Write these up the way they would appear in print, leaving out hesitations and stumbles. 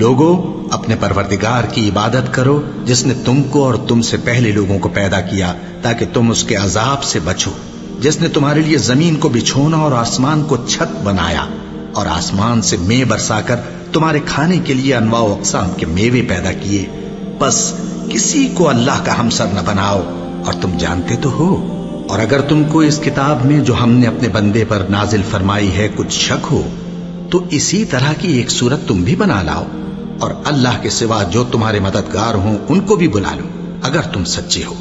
لوگو اپنے پروردگار کی عبادت کرو جس نے تم کو اور تم سے پہلے لوگوں کو پیدا کیا تاکہ تم اس کے عذاب سے بچو، جس نے تمہارے لیے زمین کو بچھونا اور آسمان کو چھت بنایا اور آسمان سے مے برسا کر تمہارے کھانے کے لیے انواع و اقسام کے میوے پیدا کیے، بس کسی کو اللہ کا ہمسر نہ بناؤ اور تم جانتے تو ہو۔ اور اگر تم کو اس کتاب میں جو ہم نے اپنے بندے پر نازل فرمائی ہے کچھ شک ہو تو اسی طرح کی ایک صورت تم بھی بنا لاؤ اور اللہ کے سوا جو تمہارے مددگار ہوں ان کو بھی بلا لو اگر تم سچے ہو۔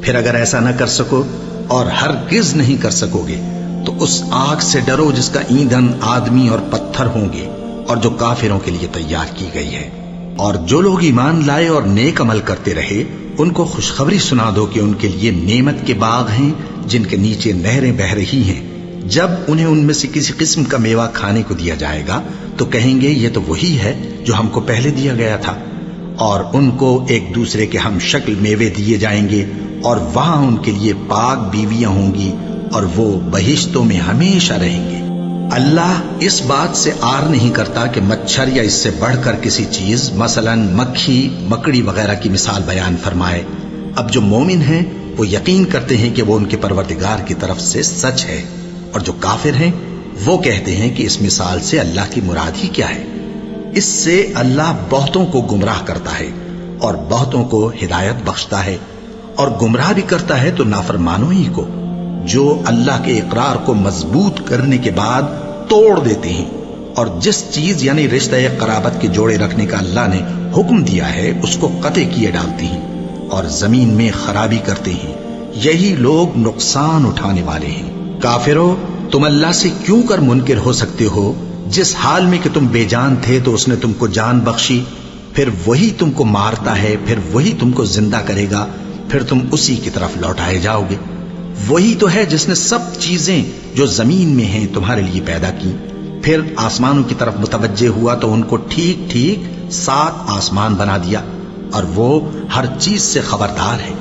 پھر اگر ایسا نہ کر سکو اور ہرگز نہیں کر سکو گے تو اس آگ سے ڈرو جس کا ایندھن آدمی اور پتھر ہوں گے اور جو کافروں کے لیے تیار کی گئی ہے۔ اور جو لوگ ایمان لائے اور نیک عمل کرتے رہے ان کو خوشخبری سنا دو کہ ان کے لیے نعمت کے باغ ہیں جن کے نیچے نہریں بہہ رہی ہیں، جب انہیں ان میں سے کسی قسم کا میوہ کھانے کو دیا جائے گا تو کہیں گے یہ تو وہی ہے جو ہم کو پہلے دیا گیا تھا، اور ان کو ایک دوسرے کے ہم شکل میوے دیے جائیں گے اور وہاں ان کے لیے پاک بیویاں ہوں گی اور وہ بہشتوں میں ہمیشہ رہیں گے۔ اللہ اس بات سے آر نہیں کرتا کہ مچھر یا اس سے بڑھ کر کسی چیز مثلا مکھی مکڑی وغیرہ کی مثال بیان فرمائے۔ اب جو مومن ہیں وہ یقین کرتے ہیں کہ وہ ان کے پروردگار کی طرف سے سچ ہے، اور جو کافر ہیں وہ کہتے ہیں کہ اس مثال سے اللہ کی مراد ہی کیا ہے۔ اس سے اللہ بہتوں کو گمراہ کرتا ہے اور بہتوں کو ہدایت بخشتا ہے، اور گمراہ بھی کرتا ہے تو نافرمانوں ہی کو، جو اللہ کے اقرار کو مضبوط کرنے کے بعد توڑ دیتے ہیں، اور جس چیز یعنی رشتہ قرابت کے جوڑے رکھنے کا اللہ نے حکم دیا ہے اس کو قطع کیے ڈالتے ہیں اور زمین میں خرابی کرتے ہیں، یہی لوگ نقصان اٹھانے والے ہیں۔ کافرو، تم اللہ سے کیوں کر منکر ہو سکتے ہو؟ جس حال میں کہ تم بے جان تھے تو اس نے تم کو جان بخشی، پھر وہی تم کو مارتا ہے، پھر وہی تم کو زندہ کرے گا، پھر تم اسی کی طرف لوٹائے جاؤ گے۔ وہی تو ہے جس نے سب چیزیں جو زمین میں ہیں تمہارے لیے پیدا کی، پھر آسمانوں کی طرف متوجہ ہوا تو ان کو ٹھیک ٹھیک 7 آسمان بنا دیا، اور وہ ہر چیز سے خبردار ہے۔